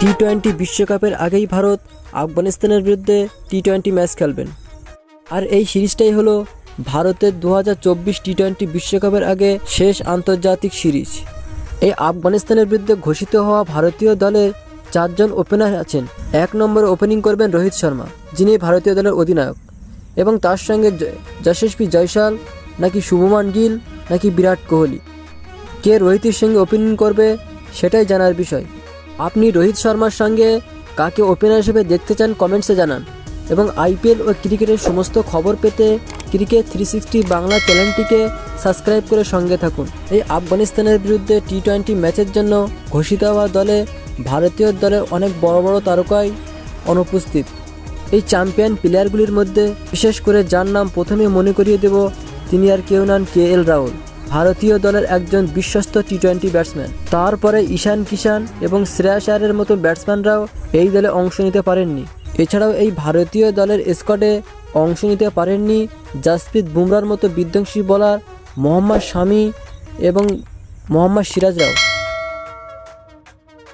টি-20 বিশ্বকাপের আগেই ভারত আফগানিস্তানের বিরুদ্ধে টি-20 ম্যাচ খেলবেন। আর এই সিরিজটাই হলো ভারতের 2024 টি-20 বিশ্বকাপের আগে শেষ আন্তর্জাতিক সিরিজ। এই আফগানিস্তানের বিরুদ্ধে ঘোষিত হওয়া ভারতীয় দলের 4 জন ওপেনার আছেন। 1 নম্বরে ওপেনিং করবেন রোহিত শর্মা, যিনি ভারতীয় দলের অধিনায়ক, এবং তার সঙ্গে যশস্বী জয়সওয়াল, নাকি শুভমান গিল, নাকি বিরাট কোহলি। কে রোহিতের সঙ্গে ওপেনিং করবে সেটাই জানার বিষয়। আপনি রোহিত শর্মার সঙ্গে কাকে ওপেনার হিসেবে দেখতে চান কমেন্টসে জানান, এবং আইপিএল ও ক্রিকেটের সমস্ত খবর পেতে ক্রিকেট 360 বাংলা চ্যানেলটিকে সাবস্ক্রাইব করে সঙ্গে থাকুন। এই আফগানিস্তানের বিরুদ্ধে টি-20 ম্যাচের জন্য ঘোষিত হওয়া দলে ভারতীয় দলের অনেক বড় বড় তারকাই অনুপস্থিত। এই চ্যাম্পিয়ন প্লেয়ারগুলির মধ্যে বিশেষ করে যার নাম প্রথমে মনে করিয়ে দেব, তিনি আর কেউ নন KL রাহুল, ভারতীয় দলের একজন বিশ্বস্ত টি-20 ব্যাটসম্যান। তারপরে ঈশান কিষান এবং শ্রেয়াস আয়ারের মতো ব্যাটসম্যানরাও এই দলে অংশ নিতে পারেননি। এছাড়াও এই ভারতীয় দলের স্কোয়াডে অংশ নিতে পারেননি জাসপ্রীত বুমরার মতো বিধ্বংসী বোলার মোহাম্মদ শামি এবং মোহাম্মদ সিরাজরাও।